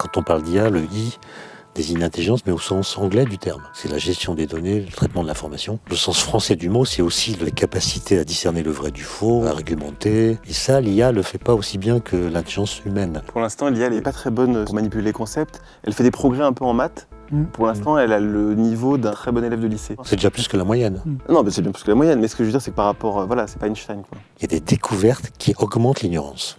Quand on parle d'IA, le I désigne l'intelligence, mais au sens anglais du terme. C'est la gestion des données, le traitement de l'information. Le sens français du mot, c'est aussi la capacité à discerner le vrai du faux, à argumenter. Et ça, l'IA le fait pas aussi bien que l'intelligence humaine. Pour l'instant, l'IA n'est pas très bonne pour manipuler les concepts. Elle fait des progrès un peu en maths. Pour l'instant, elle a le niveau d'un très bon élève de lycée. C'est déjà plus que la moyenne. Non, mais c'est bien plus que la moyenne. Mais ce que je veux dire, c'est que par rapport, voilà, c'est pas Einstein, quoi. Il y a des découvertes qui augmentent l'ignorance.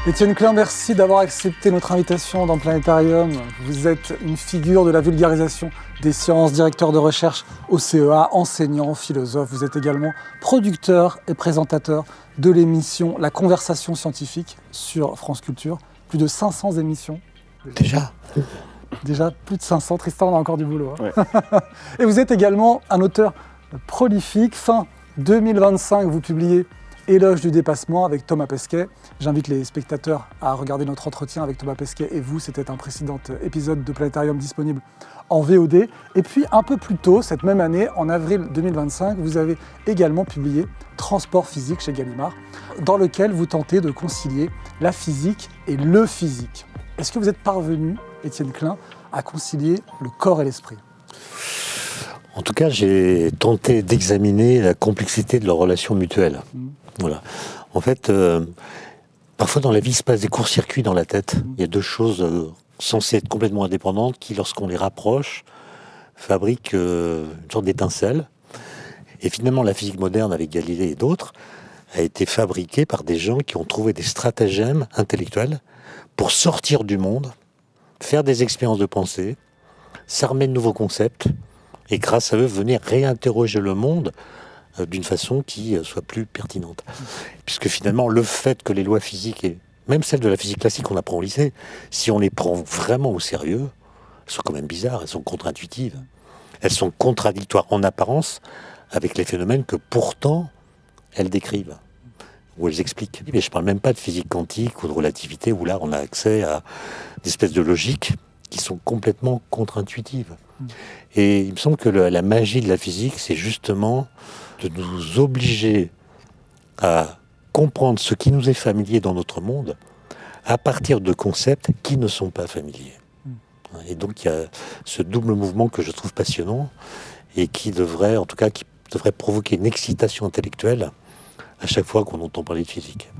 Étienne Klein, merci d'avoir accepté notre invitation dans Planétarium. Vous êtes une figure de la vulgarisation des sciences, directeur de recherche au CEA, enseignant, philosophe. Vous êtes également producteur et présentateur de l'émission La Conversation scientifique sur France Culture. Plus de 500 émissions. Déjà plus de 500. Tristan, on a encore du boulot. Hein. Ouais. Et vous êtes également un auteur prolifique. Fin 2025, vous publiez Éloge du dépassement avec Thomas Pesquet. J'invite les spectateurs à regarder notre entretien avec Thomas Pesquet et vous. C'était un précédent épisode de Planétarium disponible en VOD. Et puis un peu plus tôt, cette même année, en avril 2025, vous avez également publié Transport physique chez Gallimard, dans lequel vous tentez de concilier la physique et le physique. Est-ce que vous êtes parvenu, Étienne Klein, à concilier le corps et l'esprit ? En tout cas, j'ai tenté d'examiner la complexité de leurs relations mutuelles. Voilà. En fait, parfois dans la vie, il se passe des courts-circuits dans la tête. Il y a deux choses censées être complètement indépendantes qui, lorsqu'on les rapproche, fabriquent une sorte d'étincelle. Et finalement, la physique moderne, avec Galilée et d'autres, a été fabriquée par des gens qui ont trouvé des stratagèmes intellectuels pour sortir du monde, faire des expériences de pensée, s'armer de nouveaux concepts, et grâce à eux, venir réinterroger le monde d'une façon qui soit plus pertinente. Puisque finalement, le fait que les lois physiques, et même celles de la physique classique qu'on apprend au lycée, si on les prend vraiment au sérieux, elles sont quand même bizarres, elles sont contre-intuitives. Elles sont contradictoires en apparence avec les phénomènes que pourtant elles décrivent, ou elles expliquent. Mais je ne parle même pas de physique quantique ou de relativité, où là on a accès à des espèces de logiques qui sont complètement contre-intuitives. Et il me semble que la magie de la physique, c'est justement de nous obliger à comprendre ce qui nous est familier dans notre monde à partir de concepts qui ne sont pas familiers. Et donc il y a ce double mouvement que je trouve passionnant et qui devrait provoquer une excitation intellectuelle à chaque fois qu'on entend parler de physique.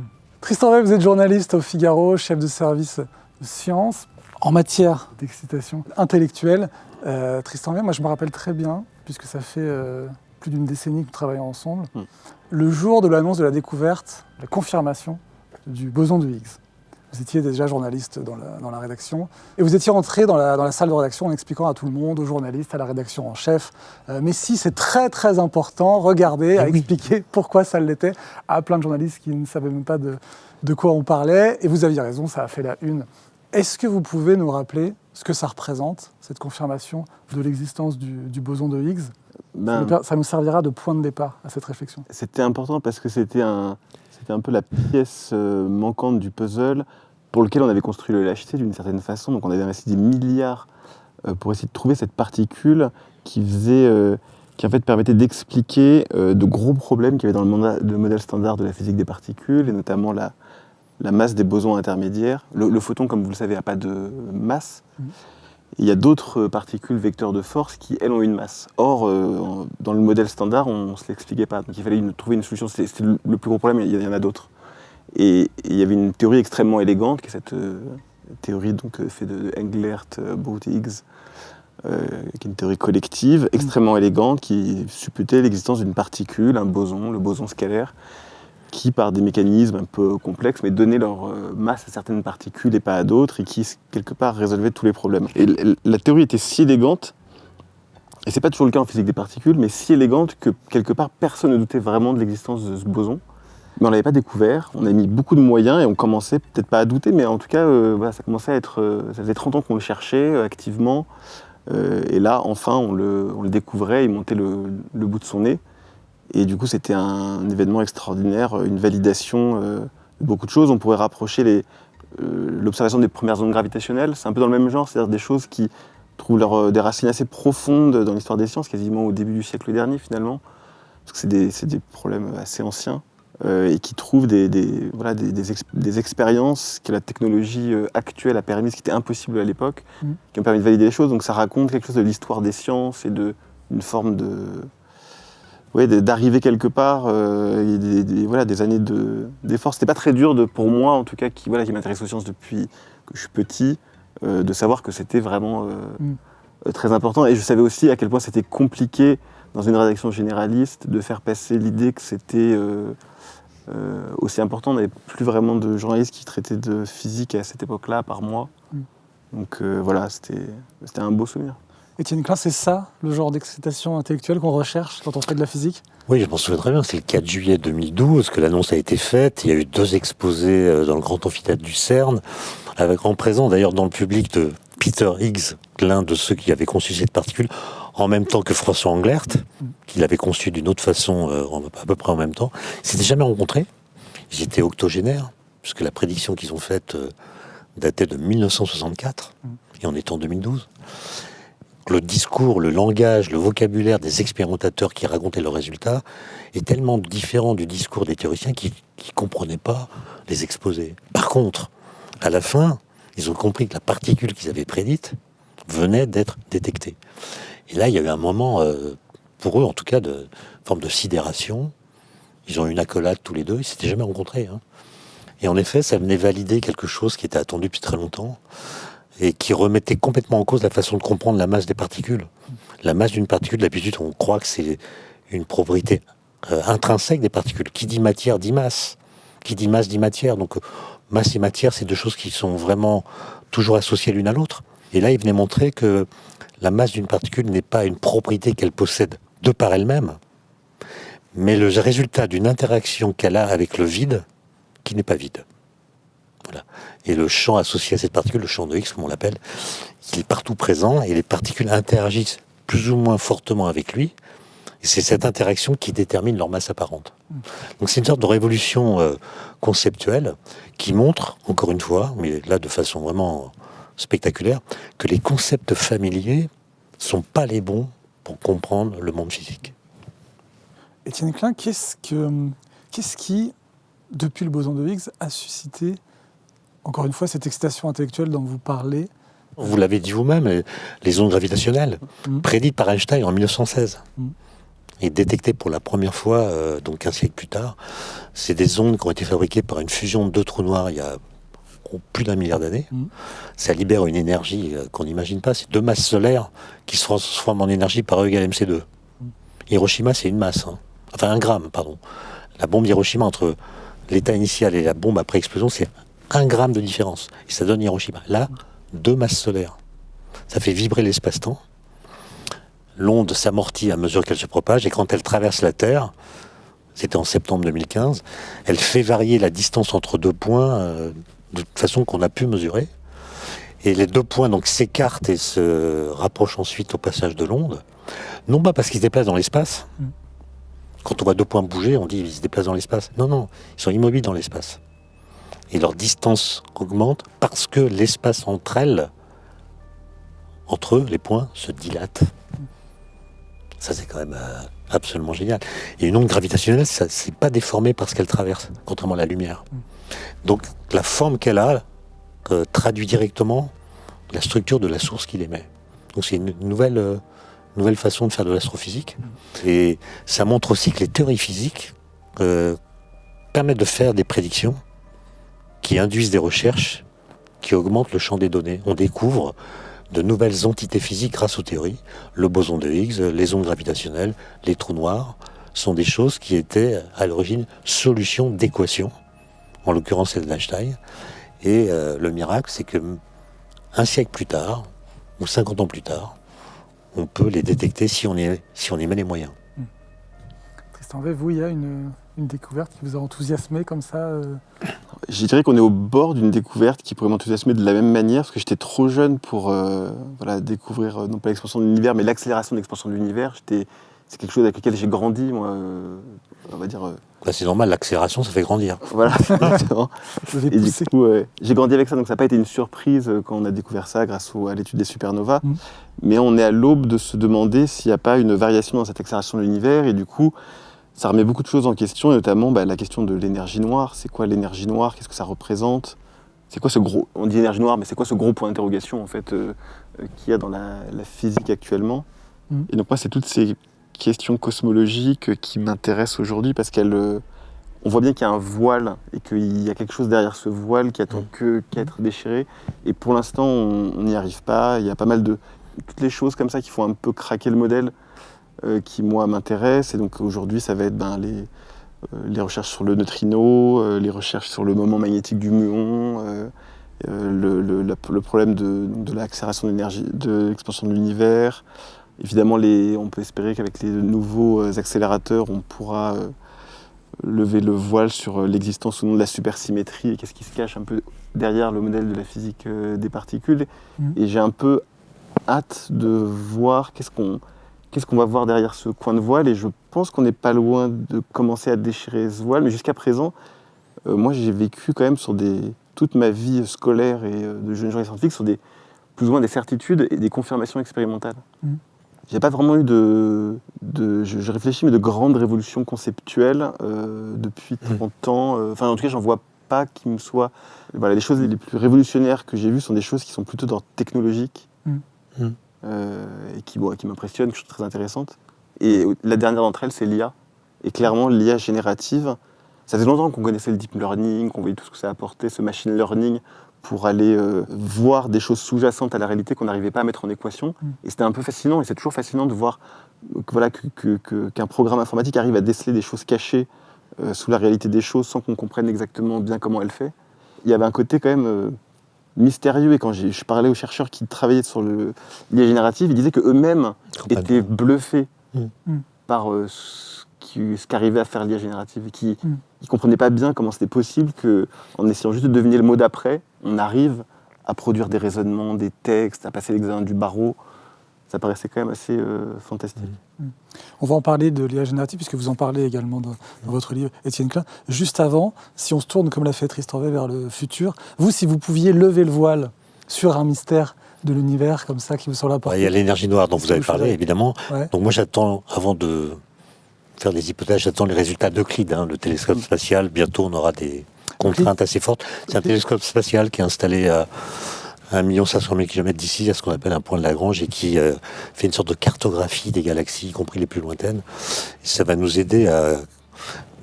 Tristan Ray, vous êtes journaliste au Figaro, chef de service de sciences. En matière d'excitation intellectuelle, Tristan Ray, moi je me rappelle très bien, puisque ça fait plus d'une décennie que nous travaillons ensemble, le jour de l'annonce de la découverte, la confirmation du boson de Higgs. Vous étiez déjà journaliste dans la rédaction, et vous étiez rentré dans la salle de rédaction en expliquant à tout le monde, aux journalistes, à la rédaction en chef, mais si c'est très très important, regardez, à expliquer pourquoi ça l'était à plein de journalistes qui ne savaient même pas de quoi on parlait, et vous aviez raison, ça a fait la une. Est-ce que vous pouvez nous rappeler ce que ça représente, cette confirmation de l'existence du boson de Higgs ? Ça nous servira de point de départ à cette réflexion. C'était important parce que c'était un peu la pièce manquante du puzzle pour lequel on avait construit le LHC d'une certaine façon. Donc on avait investi des milliards pour essayer de trouver cette particule qui en fait permettait d'expliquer de gros problèmes qu'il y avait dans le modèle standard de la physique des particules, et notamment la masse des bosons intermédiaires. Le photon, comme vous le savez, n'a pas de masse. Il y a d'autres particules vecteurs de force qui, elles, ont une masse. Or, dans le modèle standard, on ne se l'expliquait pas. Donc il fallait trouver une solution. C'était le plus gros problème, il y en a d'autres. Et il y avait une théorie extrêmement élégante, qui est cette théorie faite de Englert, Booth, Higgs, qui est une théorie collective, extrêmement élégante, qui supputait l'existence d'une particule, un boson, le boson scalaire, qui, par des mécanismes un peu complexes, mais donnaient leur masse à certaines particules et pas à d'autres, et qui, quelque part, résolvaient tous les problèmes. Et la théorie était si élégante, et c'est pas toujours le cas en physique des particules, mais si élégante que, quelque part, personne ne doutait vraiment de l'existence de ce boson. Mais on l'avait pas découvert, on a mis beaucoup de moyens, et on commençait, peut-être pas à douter, mais en tout cas, ça commençait à être... ça faisait 30 ans qu'on le cherchait activement, et là, enfin, on le découvrait, il montait le bout de son nez. Et du coup, c'était un événement extraordinaire, une validation de beaucoup de choses. On pourrait rapprocher l'observation des premières ondes gravitationnelles. C'est un peu dans le même genre, c'est-à-dire des choses qui trouvent des racines assez profondes dans l'histoire des sciences, quasiment au début du siècle dernier finalement, parce que c'est des problèmes assez anciens. et qui trouve des expériences que la technologie actuelle a permises, qui étaient impossibles à l'époque, qui ont permis de valider les choses. Donc ça raconte quelque chose de l'histoire des sciences et d'une forme d'arriver quelque part, et des années d'efforts. C'était pas très dur pour moi, en tout cas, qui m'intéresse aux sciences depuis que je suis petit, de savoir que c'était vraiment très important. Et je savais aussi à quel point c'était compliqué, dans une rédaction généraliste, de faire passer l'idée que c'était aussi important. On n'avait plus vraiment de journalistes qui traitaient de physique à cette époque-là, par moi. Donc c'était un beau souvenir. Étienne Klein, c'est ça, le genre d'excitation intellectuelle qu'on recherche quand on fait de la physique? Oui, je m'en souviens très bien. C'est le 4 juillet 2012 que l'annonce a été faite. Il y a eu 2 exposés dans le grand amphithéâtre du CERN, en présence d'ailleurs dans le public de Peter Higgs, l'un de ceux qui avaient conçu cette particule, en même temps que François Englert, qui l'avait conçu d'une autre façon, à peu près en même temps. Ils s'étaient jamais rencontrés. Ils étaient octogénaires, puisque la prédiction qu'ils ont faite datait de 1964, et on est en 2012. Le discours, le langage, le vocabulaire des expérimentateurs qui racontaient leurs résultats est tellement différent du discours des théoriciens qui ne comprenaient pas les exposés. Par contre, à la fin, ils ont compris que la particule qu'ils avaient prédite venait d'être détectée. Et là, il y a eu un moment, pour eux en tout cas, de forme de sidération. Ils ont eu une accolade tous les deux, ils ne s'étaient jamais rencontrés. Et en effet, ça venait valider quelque chose qui était attendu depuis très longtemps, et qui remettait complètement en cause la façon de comprendre la masse des particules. La masse d'une particule, d'habitude, on croit que c'est une propriété intrinsèque des particules. Qui dit matière dit masse. Qui dit masse dit matière. Donc masse et matière, c'est 2 choses qui sont vraiment toujours associées l'une à l'autre. Et là, il venait montrer que la masse d'une particule n'est pas une propriété qu'elle possède de par elle-même, mais le résultat d'une interaction qu'elle a avec le vide, qui n'est pas vide. Voilà. Et le champ associé à cette particule, le champ de Higgs, comme on l'appelle, il est partout présent et les particules interagissent plus ou moins fortement avec lui. Et c'est cette interaction qui détermine leur masse apparente. Donc c'est une sorte de révolution conceptuelle qui montre, encore une fois, mais là de façon vraiment spectaculaire, que les concepts familiers sont pas les bons pour comprendre le monde physique. Étienne Klein, qu'est-ce qui, depuis le boson de Higgs, a suscité encore une fois, cette excitation intellectuelle dont vous parlez? Vous l'avez dit vous-même, les ondes gravitationnelles, prédites par Einstein en 1916, et détectées pour la première fois, donc un siècle plus tard. C'est des ondes qui ont été fabriquées par une fusion de 2 trous noirs il y a plus d'1 milliard d'années. Ça libère une énergie qu'on n'imagine pas. C'est 2 masses solaires qui se transforment en énergie par E égale MC2. Hiroshima, c'est une masse. Enfin, 1 gramme, pardon. La bombe d'Hiroshima, entre l'état initial et la bombe après explosion, c'est 1 gramme de différence. Et ça donne Hiroshima. Là, 2 masses solaires. Ça fait vibrer l'espace-temps. L'onde s'amortit à mesure qu'elle se propage. Et quand elle traverse la Terre, c'était en septembre 2015, elle fait varier la distance entre 2 points de façon qu'on a pu mesurer. Et les 2 points donc s'écartent et se rapprochent ensuite au passage de l'onde. Non pas parce qu'ils se déplacent dans l'espace. Quand on voit 2 points bouger, on dit qu'ils se déplacent dans l'espace. Non, non, ils sont immobiles dans l'espace. Et leur distance augmente parce que l'espace entre eux, les points, se dilate. Ça, c'est quand même absolument génial. Et une onde gravitationnelle, ça c'est pas déformé parce qu'elle traverse, contrairement à la lumière. Donc, la forme qu'elle a traduit directement la structure de la source qu'il émet. Donc, c'est une nouvelle façon de faire de l'astrophysique. Et ça montre aussi que les théories physiques permettent de faire des prédictions qui induisent des recherches qui augmentent le champ des données. On découvre de nouvelles entités physiques grâce aux théories. Le boson de Higgs, les ondes gravitationnelles, les trous noirs, sont des choses qui étaient à l'origine solutions d'équations, en l'occurrence c'est de l'Einstein. Et le miracle, c'est que 1 siècle plus tard, ou 50 ans plus tard, on peut les détecter si on y met les moyens. Tristan Vey, vous, il y a une découverte qui vous a enthousiasmé comme ça Je dirais qu'on est au bord d'une découverte qui pourrait m'enthousiasmer de la même manière, parce que j'étais trop jeune pour découvrir non pas l'expansion de l'univers, mais l'accélération de l'expansion de l'univers. C'est quelque chose avec lequel j'ai grandi, moi, on va dire... C'est normal, l'accélération, ça fait grandir. Voilà, exactement. Et du coup, j'ai grandi avec ça, donc ça n'a pas été une surprise quand on a découvert ça grâce à l'étude des supernovas. Mais on est à l'aube de se demander s'il n'y a pas une variation dans cette accélération de l'univers, et du coup, ça remet beaucoup de choses en question, et notamment la question de l'énergie noire. C'est quoi l'énergie noire? Qu'est-ce que ça représente? C'est quoi ce gros... On dit énergie noire, mais c'est quoi ce gros point d'interrogation en fait qu'il y a dans la physique actuellement? Et donc moi, c'est toutes ces questions cosmologiques qui m'intéressent aujourd'hui parce on voit bien qu'il y a un voile et qu'il y a quelque chose derrière ce voile qui attend qu'à être déchiré. Et pour l'instant, on n'y arrive pas. Il y a pas mal de... Toutes les choses comme ça qui font un peu craquer le modèle qui, moi, m'intéressent. Et donc aujourd'hui, ça va être les recherches sur le neutrino, les recherches sur le moment magnétique du muon, le problème de l'accélération de l'énergie, de l'expansion de l'univers. Évidemment, on peut espérer qu'avec les nouveaux accélérateurs, on pourra lever le voile sur l'existence ou non de la supersymétrie et qu'est-ce qui se cache un peu derrière le modèle de la physique des particules. Et j'ai un peu hâte de voir qu'est-ce qu'on va voir derrière ce coin de voile, et je pense qu'on n'est pas loin de commencer à déchirer ce voile, mais jusqu'à présent, moi j'ai vécu quand même toute ma vie scolaire et de jeune journaliste scientifique sur plus ou moins des certitudes et des confirmations expérimentales. J'ai pas vraiment eu je réfléchis, mais de grandes révolutions conceptuelles depuis 30 ans. Enfin, en tout cas, j'en vois pas qui me soient... Voilà, les choses les plus révolutionnaires que j'ai vues sont des choses qui sont plutôt d'ordre technologique et qui m'impressionnent, que je trouve très intéressantes. Et la dernière d'entre elles, c'est l'IA. Et clairement, l'IA générative, ça fait longtemps qu'on connaissait le deep learning, qu'on voyait tout ce que ça apportait, ce machine learning, pour aller voir des choses sous-jacentes à la réalité qu'on n'arrivait pas à mettre en équation. Et c'était un peu fascinant, et c'est toujours fascinant de voir qu'un programme informatique arrive à déceler des choses cachées sous la réalité des choses sans qu'on comprenne exactement bien comment elle fait. Il y avait un côté quand même mystérieux, et quand je parlais aux chercheurs qui travaillaient sur l'IA générative, ils disaient qu'eux-mêmes étaient bluffés par ce qu'arrivait à faire l'IA générative, et qui ne comprenaient pas bien comment c'était possible qu'en essayant juste de deviner le mot d'après, on arrive à produire des raisonnements, des textes, à passer l'examen du barreau. Ça paraissait quand même assez fantastique. On va en parler de l'IA générative, puisque vous en parlez également dans votre livre, Étienne Klein. Juste avant, si on se tourne, comme l'a fait Tristan Weil, vers le futur, vous, si vous pouviez lever le voile sur un mystère de l'univers comme ça qui vous semble important. Il y a l'énergie noire dont vous avez parlé, évidemment. Ouais. Donc moi, j'attends, avant de faire des hypothèses, j'attends les résultats d'Euclide, le télescope spatial. Bientôt, on aura des contraintes assez fortes. C'est un télescope spatial qui est installé à 1 500 000 km d'ici, à ce qu'on appelle un point de Lagrange, et qui fait une sorte de cartographie des galaxies, y compris les plus lointaines. Et ça va nous aider à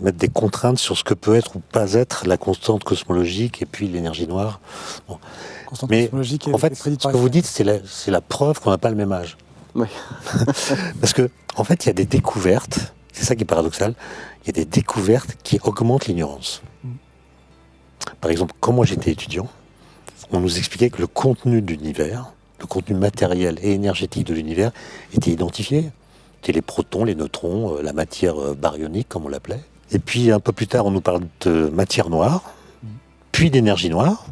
mettre des contraintes sur ce que peut être ou pas être la constante cosmologique et puis l'énergie noire. Bon. Mais en fait, ce que vous dites, c'est la preuve qu'on n'a pas le même âge. Oui. Parce que, en fait, il y a des découvertes, c'est ça qui est paradoxal, il y a des découvertes qui augmentent l'ignorance. Par exemple, quand moi j'étais étudiant, on nous expliquait que le contenu de l'univers, le contenu matériel et énergétique de l'univers était identifié. C'était les protons, les neutrons, la matière baryonique, comme on l'appelait. Et puis, un peu plus tard, on nous parle de matière noire, puis d'énergie noire.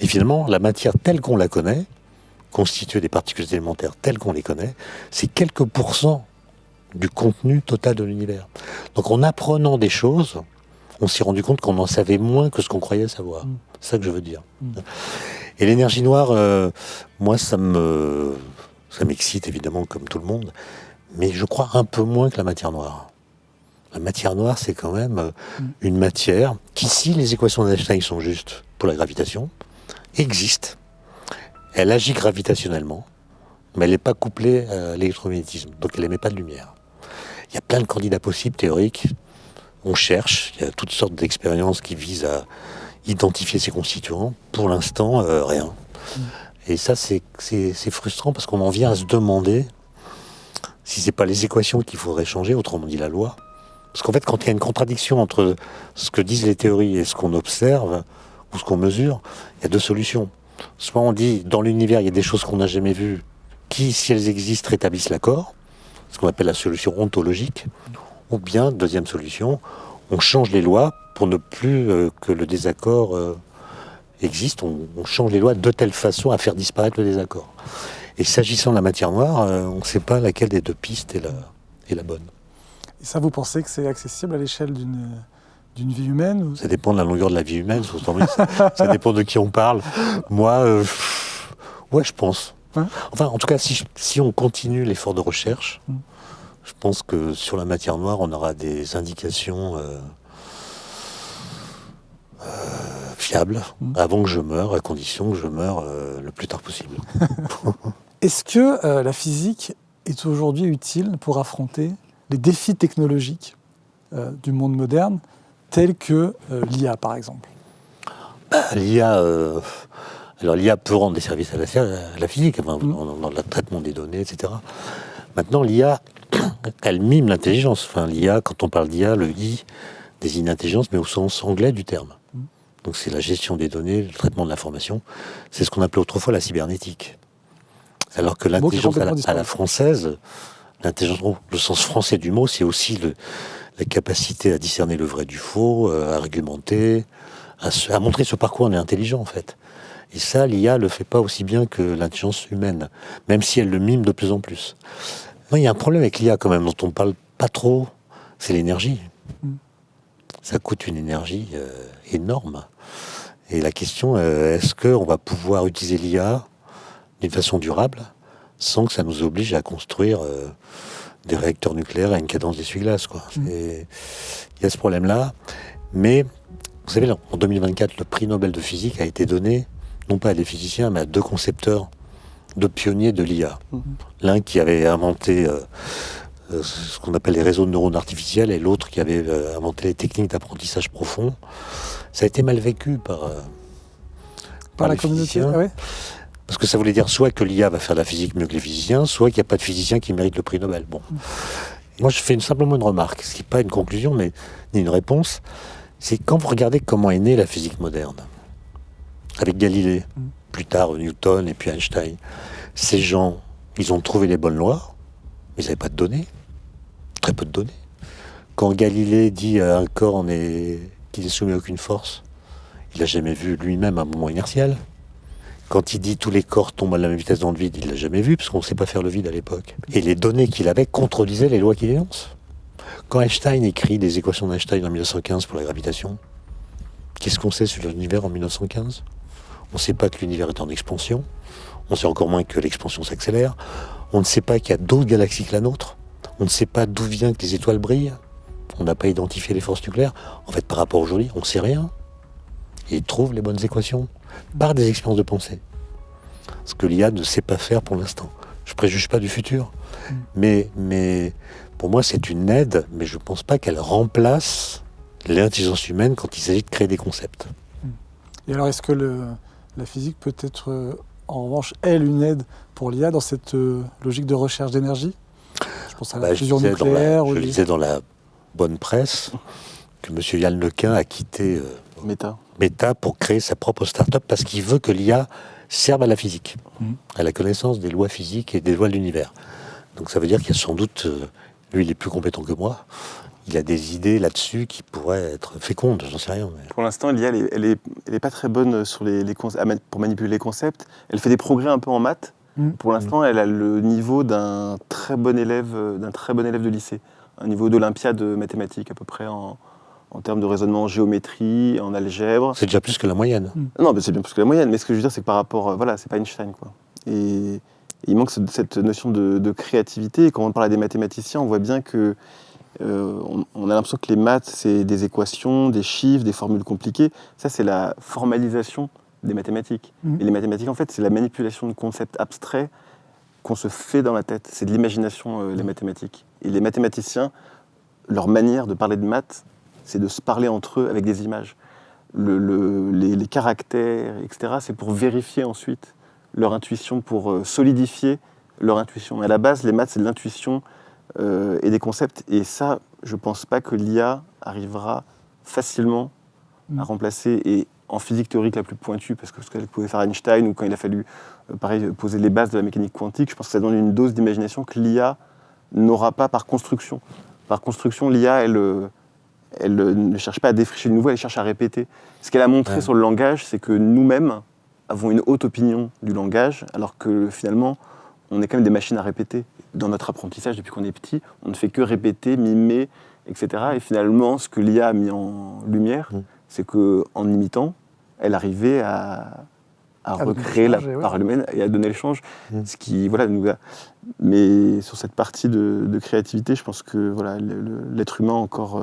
Et finalement, la matière telle qu'on la connaît, constituée des particules élémentaires telles qu'on les connaît, c'est quelques pourcents du contenu total de l'univers. Donc, en apprenant des choses, on s'est rendu compte qu'on en savait moins que ce qu'on croyait savoir. C'est ça que je veux dire. Et l'énergie noire, moi, ça m'excite évidemment comme tout le monde, mais je crois un peu moins que la matière noire. La matière noire, c'est quand même une matière qui, si les équations d'Einstein sont justes pour la gravitation, existe. Elle agit gravitationnellement, mais elle n'est pas couplée à l'électromagnétisme, donc elle n'émet pas de lumière. Il y a plein de candidats possibles théoriques. On cherche, il y a toutes sortes d'expériences qui visent à identifier ces constituants. Pour l'instant, rien. Et ça, c'est frustrant parce qu'on en vient à se demander si c'est pas les équations qu'il faudrait changer, autrement dit la loi. Parce qu'en fait, quand il y a une contradiction entre ce que disent les théories et ce qu'on observe ou ce qu'on mesure, il y a deux solutions. Soit on dit, dans l'univers, il y a des choses qu'on n'a jamais vues qui, si elles existent, rétablissent l'accord, ce qu'on appelle la solution ontologique. Ou bien, deuxième solution, on change les lois pour ne plus que le désaccord existe. On change les lois de telle façon à faire disparaître le désaccord. Et s'agissant de la matière noire, on ne sait pas laquelle des deux pistes est la bonne. Et ça, vous pensez que c'est accessible à l'échelle d'une vie humaine ou... Ça dépend de la longueur de la vie humaine, ça dépend de qui on parle. Moi, ouais, je pense. Enfin, en tout cas, si on continue l'effort de recherche, Je pense que sur la matière noire, on aura des indications fiables avant que je meure, à condition que je meure le plus tard possible. Est-ce que la physique est aujourd'hui utile pour affronter les défis technologiques du monde moderne, tels que l'IA, par exemple? L'IA, alors l'IA peut rendre des services à la physique, dans le traitement des données, etc. Maintenant, l'IA, elle mime l'intelligence. Enfin, l'IA, quand on parle d'IA, le I désigne l'intelligence, mais au sens anglais du terme. Donc c'est la gestion des données, le traitement de l'information. C'est ce qu'on appelait autrefois la cybernétique. Alors que l'intelligence à la française, l'intelligence, le sens français du mot, c'est aussi la capacité à discerner le vrai du faux, à argumenter, à montrer ce par quoi on est intelligent, en fait. Et ça, l'IA le fait pas aussi bien que l'intelligence humaine, même si elle le mime de plus en plus. Non, il y a un problème avec l'IA quand même, dont on parle pas trop, c'est l'énergie. Ça coûte une énergie énorme. Et la question, est-ce qu'on va pouvoir utiliser l'IA d'une façon durable, sans que ça nous oblige à construire des réacteurs nucléaires à une cadence d'essuie-glace, quoi. Il y a ce problème-là. Mais, vous savez, en 2024, le prix Nobel de physique a été donné, non pas à des physiciens, mais à 2 concepteurs, 2 pionniers de l'IA. L'un qui avait inventé ce qu'on appelle les réseaux de neurones artificiels, et l'autre qui avait inventé les techniques d'apprentissage profond. Ça a été mal vécu par la communauté, ouais. Parce que ça voulait dire soit que l'IA va faire de la physique mieux que les physiciens, soit qu'il n'y a pas de physicien qui mérite le prix Nobel. Bon. Moi, je fais simplement une remarque, ce qui n'est pas une conclusion, mais ni une réponse. C'est quand vous regardez comment est née la physique moderne, avec Galilée, plus tard Newton et puis Einstein, ces gens, ils ont trouvé les bonnes lois, mais ils n'avaient pas de données, très peu de données. Quand Galilée dit à un corps qu'il n'est soumis à aucune force, il n'a jamais vu lui-même un mouvement inertiel. Quand il dit tous les corps tombent à la même vitesse dans le vide, il ne l'a jamais vu, parce qu'on ne sait pas faire le vide à l'époque. Et les données qu'il avait contredisaient les lois qu'il énonce. Quand Einstein écrit les équations d'Einstein en 1915 pour la gravitation, qu'est-ce qu'on sait sur l'univers en 1915 ? On ne sait pas que l'univers est en expansion, on sait encore moins que l'expansion s'accélère, on ne sait pas qu'il y a d'autres galaxies que la nôtre, on ne sait pas d'où vient que les étoiles brillent, on n'a pas identifié les forces nucléaires. En fait, par rapport à aujourd'hui, on ne sait rien. Et il trouve les bonnes équations par des expériences de pensée. Ce que l'IA ne sait pas faire pour l'instant. Je ne préjuge pas du futur. Mais pour moi, c'est une aide, mais je ne pense pas qu'elle remplace l'intelligence humaine quand il s'agit de créer des concepts. Et alors, est-ce que la physique peut être, en revanche, elle, une aide pour l'IA dans cette logique de recherche d'énergie ? Je pense à la fusion nucléaire. Je lisais dans la bonne presse que M. Yann Lequin a quitté Meta pour créer sa propre start-up parce qu'il veut que l'IA serve à la physique, à la connaissance des lois physiques et des lois de l'univers. Donc ça veut dire qu'il y a sans doute, lui il est plus compétent que moi, il a des idées là-dessus qui pourraient être fécondes, j'en sais rien. Mais... Pour l'instant, l'IA, elle est pas très bonne sur pour manipuler les concepts. Elle fait des progrès un peu en maths. Pour l'instant, elle a le niveau d'un très bon élève de lycée, un niveau d'olympiade mathématique à peu près en termes de raisonnement en géométrie, en algèbre. C'est déjà plus que la moyenne. Non, mais c'est bien plus que la moyenne. Mais ce que je veux dire, c'est que par rapport, c'est pas Einstein, quoi. Et il manque cette notion de créativité. Et quand on parle à des mathématiciens, on voit bien que on a l'impression que les maths, c'est des équations, des chiffres, des formules compliquées. Ça, c'est la formalisation des mathématiques. Et les mathématiques, en fait, c'est la manipulation de concepts abstraits qu'on se fait dans la tête. C'est de l'imagination, les mathématiques. Et les mathématiciens, leur manière de parler de maths, c'est de se parler entre eux avec des images. Les caractères, etc., c'est pour vérifier ensuite leur intuition, pour solidifier leur intuition. Et à la base, les maths, c'est de l'intuition et des concepts. Et ça, je ne pense pas que l'IA arrivera facilement à remplacer. Et en physique théorique la plus pointue, parce que ce qu'elle pouvait faire Einstein, ou quand il a fallu poser les bases de la mécanique quantique, je pense que ça donne une dose d'imagination que l'IA n'aura pas par construction. Par construction, l'IA, elle ne cherche pas à défricher le nouveau, elle cherche à répéter. Ce qu'elle a montré sur le langage, c'est que nous-mêmes avons une haute opinion du langage, alors que finalement, on est quand même des machines à répéter. Dans notre apprentissage, depuis qu'on est petit, on ne fait que répéter, mimer, etc. Et finalement, ce que l'IA a mis en lumière, c'est qu'en imitant, elle arrivait à à recréer la parole humaine et à donner le change. Ce qui, voilà, mais sur cette partie de créativité, je pense que voilà, l'être humain a encore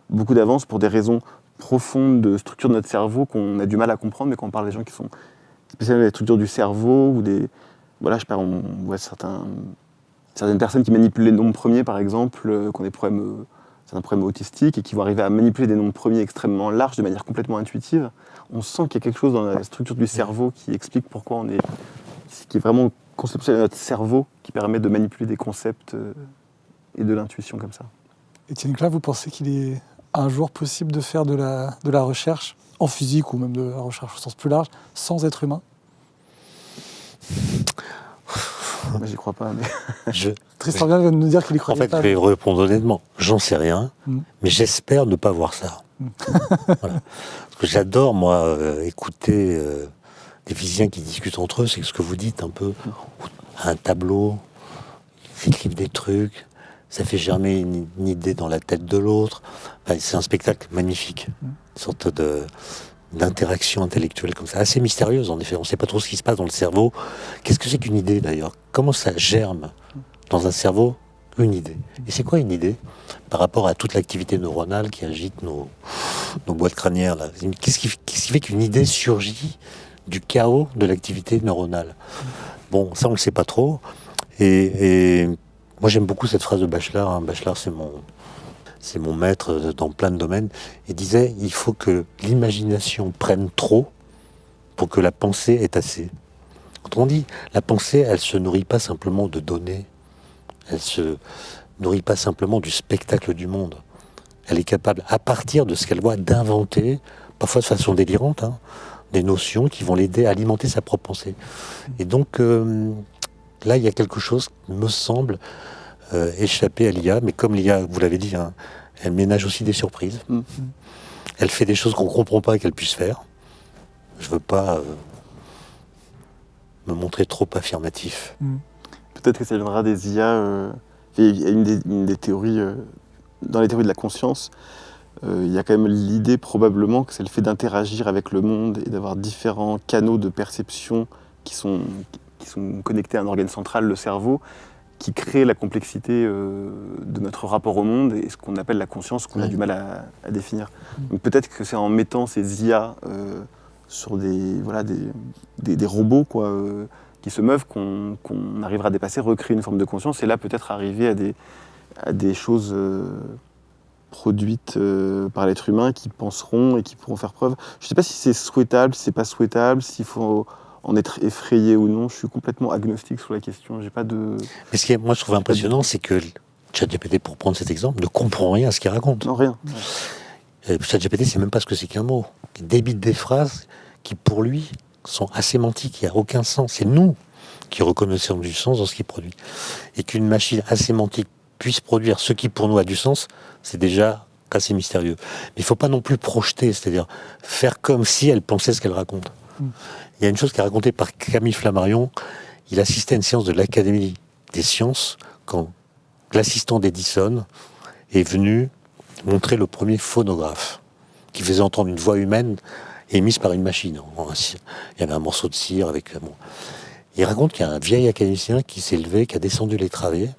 beaucoup d'avance pour des raisons profondes de structure de notre cerveau qu'on a du mal à comprendre, mais quand on parle des gens qui sont spécialisés dans la structure du cerveau, ou voilà, je sais pas, on voit certaines personnes qui manipulent les nombres premiers, par exemple, qui ont certains problèmes autistiques et qui vont arriver à manipuler des nombres premiers extrêmement larges de manière complètement intuitive. On sent qu'il y a quelque chose dans la structure du cerveau qui explique pourquoi qui est vraiment conceptuel à notre cerveau, qui permet de manipuler des concepts et de l'intuition comme ça. Étienne Klein, vous pensez qu'il est un jour possible de faire de la recherche en physique ou même de la recherche au sens plus large sans être humain? J'y crois pas. Mais... Tristan vient de nous dire qu'il y croit pas. En fait, je vais répondre honnêtement. J'en sais rien, mais j'espère ne pas voir ça. Voilà. Parce que j'adore, moi, écouter des physiciens qui discutent entre eux. C'est ce que vous dites un peu. Un tableau, ils écrivent des trucs, ça fait germer une idée dans la tête de l'autre. Enfin, c'est un spectacle magnifique. Une sorte d'interaction intellectuelle comme ça, assez mystérieuse en effet. On ne sait pas trop ce qui se passe dans le cerveau. Qu'est-ce que c'est qu'une idée d'ailleurs? Comment ça germe dans un cerveau une idée? Et c'est quoi une idée par rapport à toute l'activité neuronale qui agite nos boîtes crâniennes là? Qu'est-ce qui fait qu'une idée surgit du chaos de l'activité neuronale? Bon, ça on ne le sait pas trop. Et moi j'aime beaucoup cette phrase de Bachelard. Bachelard c'est mon maître dans plein de domaines. Il disait, il faut que l'imagination prenne trop pour que la pensée ait assez. Autrement dit, la pensée, elle se nourrit pas simplement de données. Elle se nourrit pas simplement du spectacle du monde. Elle est capable, à partir de ce qu'elle voit, d'inventer, parfois de façon délirante, des notions qui vont l'aider à alimenter sa propre pensée. Et donc, là, il y a quelque chose qui me semble échapper à l'IA, mais comme l'IA, vous l'avez dit, elle ménage aussi des surprises. Elle fait des choses qu'on ne comprend pas qu'elle puisse faire. Je ne veux pas me montrer trop affirmatif. Peut-être que ça viendra des IA. Il y a une des théories, dans les théories de la conscience, il y a quand même l'idée probablement que c'est le fait d'interagir avec le monde et d'avoir différents canaux de perception qui sont connectés à un organe central, le cerveau, qui crée la complexité de notre rapport au monde et ce qu'on appelle la conscience, qu'on a du mal à définir. Donc peut-être que c'est en mettant ces IA sur des robots qui se meuvent qu'on arrivera à dépasser, recréer une forme de conscience et là peut-être arriver à des choses produites par l'être humain qui penseront et qui pourront faire preuve. Je ne sais pas si c'est souhaitable, si c'est pas souhaitable, s'il faut en être effrayé ou non. Je suis complètement agnostique sur la question. J'ai pas de... Mais ce qui, moi, je trouve impressionnant, c'est que ChatGPT, pour prendre cet exemple, ne comprend rien à ce qu'il raconte. Non, rien. ChatGPT, c'est même pas ce que c'est qu'un mot. Il débite des phrases qui, pour lui, sont asémantiques. Il n'y a aucun sens. C'est nous qui reconnaissons du sens dans ce qu'il produit. Et qu'une machine asémantique puisse produire ce qui, pour nous, a du sens, c'est déjà assez mystérieux. Mais il ne faut pas non plus projeter, c'est-à-dire faire comme si elle pensait ce qu'elle raconte. Il y a une chose qui est racontée par Camille Flammarion. Il assistait à une séance de l'Académie des sciences quand l'assistant d'Edison est venu montrer le premier phonographe qui faisait entendre une voix humaine émise par une machine. Il y avait un morceau de cire avec... Il raconte qu'il y a un vieil académicien qui s'est levé, qui a descendu les travées,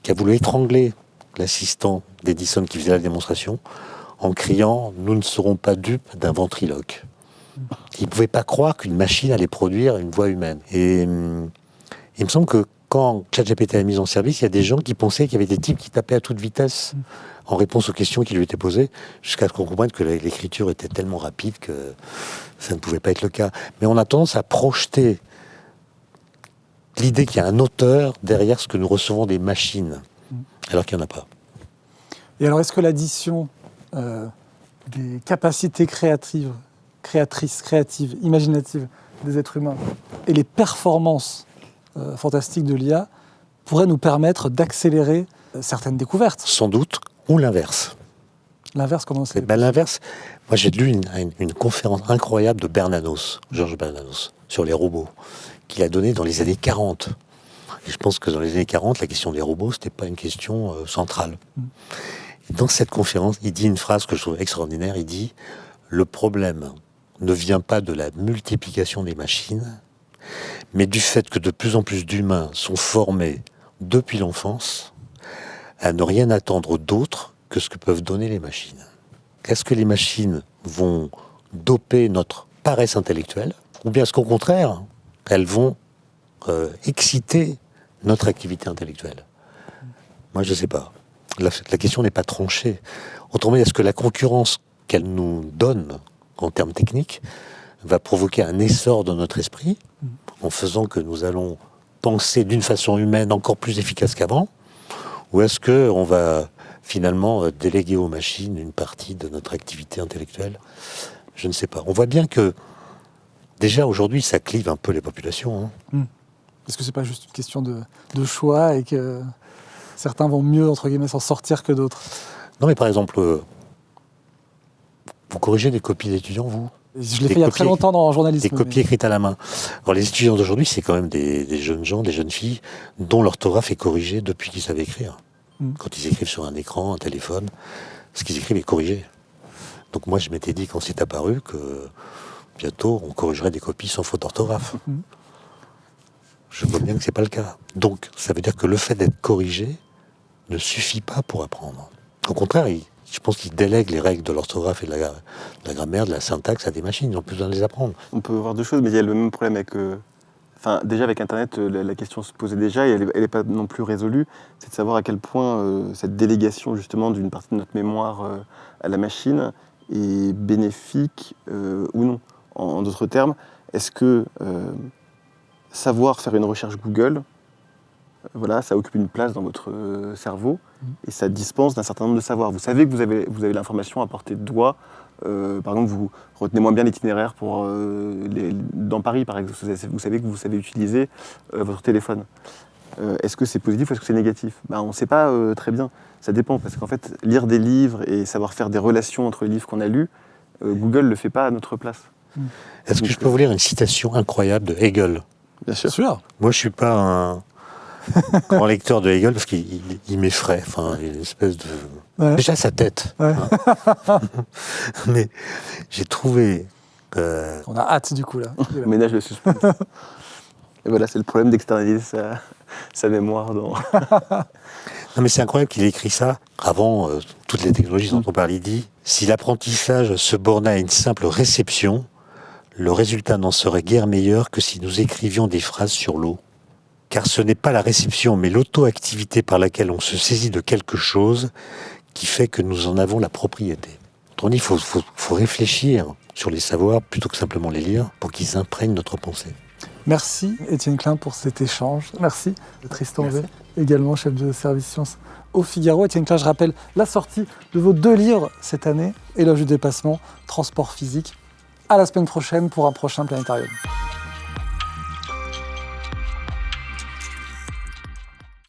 qui a voulu étrangler l'assistant d'Edison qui faisait la démonstration en criant « Nous ne serons pas dupes d'un ventriloque ». Il ne pouvait pas croire qu'une machine allait produire une voix humaine. Et il me semble que quand ChatGPT a mis en service, il y a des gens qui pensaient qu'il y avait des types qui tapaient à toute vitesse en réponse aux questions qui lui étaient posées, jusqu'à ce qu'on comprenne que l'écriture était tellement rapide que ça ne pouvait pas être le cas. Mais on a tendance à projeter l'idée qu'il y a un auteur derrière ce que nous recevons des machines, alors qu'il n'y en a pas. Et alors, est-ce que l'addition des capacités créatives, imaginatives des êtres humains et les performances fantastiques de l'IA pourraient nous permettre d'accélérer certaines découvertes? Sans doute, ou l'inverse. L'inverse, comment c'est? L'inverse, moi j'ai lu une conférence incroyable de Bernanos, Georges Bernanos, sur les robots, qu'il a donnée dans les années 40. Et je pense que dans les années 40, la question des robots, c'était pas une question centrale. Et dans cette conférence, il dit une phrase que je trouve extraordinaire, il dit « Le problème ne vient pas de la multiplication des machines, mais du fait que de plus en plus d'humains sont formés depuis l'enfance à ne rien attendre d'autre que ce que peuvent donner les machines. Est-ce que les machines vont doper notre paresse intellectuelle, ou bien est-ce qu'au contraire, elles vont exciter notre activité intellectuelle? Moi, je ne sais pas. La question n'est pas tranchée. Autrement dit, est-ce que la concurrence qu'elle nous donne en termes techniques va provoquer un essor de notre esprit en faisant que nous allons penser d'une façon humaine encore plus efficace qu'avant, ou est-ce qu'on va finalement déléguer aux machines une partie de notre activité intellectuelle? Je ne sais pas. On voit bien que déjà aujourd'hui ça clive un peu les populations. Est-ce que c'est pas juste une question de choix et que certains vont mieux, entre guillemets, s'en sortir que d'autres? Non, mais par exemple, vous corrigez des copies d'étudiants, vous? Je l'ai fait il y a très longtemps dans le journalisme. Des copies écrites à la main. Alors les étudiants d'aujourd'hui, c'est quand même des jeunes gens, des jeunes filles, dont l'orthographe est corrigée depuis qu'ils savent écrire. Quand ils écrivent sur un écran, un téléphone, ce qu'ils écrivent est corrigé. Donc moi, je m'étais dit quand c'est apparu que bientôt, on corrigerait des copies sans faute d'orthographe. Je vois bien que c'est pas le cas. Donc, ça veut dire que le fait d'être corrigé ne suffit pas pour apprendre. Au contraire, je pense qu'ils délèguent les règles de l'orthographe et de la grammaire, de la syntaxe à des machines. Ils n'ont plus besoin de les apprendre. On peut voir deux choses, mais il y a le même problème avec... déjà avec Internet, la question se posait déjà et elle n'est pas non plus résolue. C'est de savoir à quel point cette délégation justement d'une partie de notre mémoire à la machine est bénéfique ou non. En d'autres termes, est-ce que savoir faire une recherche Google, ça occupe une place dans votre cerveau et ça dispense d'un certain nombre de savoirs. Vous savez que vous avez l'information à portée de doigt. Par exemple, vous retenez moins bien l'itinéraire dans Paris, par exemple. Vous savez que vous savez utiliser votre téléphone. Est-ce que c'est positif ou est-ce que c'est négatif? On ne sait pas très bien. Ça dépend, parce qu'en fait, lire des livres et savoir faire des relations entre les livres qu'on a lus, Google ne le fait pas à notre place. Est-ce que je peux vous lire une citation incroyable de Hegel? Bien sûr. Moi, je ne suis pas un grand lecteur de Hegel parce qu'il m'effraie. Enfin, une espèce de... Ouais. Déjà, sa tête. Ouais. Mais j'ai trouvé... On a hâte, du coup, là. On ménage le suspense. Et voilà, c'est le problème d'externaliser sa mémoire. Non, mais c'est incroyable qu'il ait écrit ça avant toutes les technologies dont on parle. Il dit « Si l'apprentissage se bornait à une simple réception, le résultat n'en serait guère meilleur que si nous écrivions des phrases sur l'eau. Car ce n'est pas la réception, mais l'auto-activité par laquelle on se saisit de quelque chose qui fait que nous en avons la propriété. » Autrement dit, il faut réfléchir sur les savoirs plutôt que simplement les lire pour qu'ils imprègnent notre pensée. Merci Étienne Klein pour cet échange. Merci Tristan V, également chef de service sciences au Figaro. Étienne Klein, je rappelle la sortie de vos 2 livres cette année, Éloge du dépassement, Transport physique. À la semaine prochaine pour un prochain Planétarium.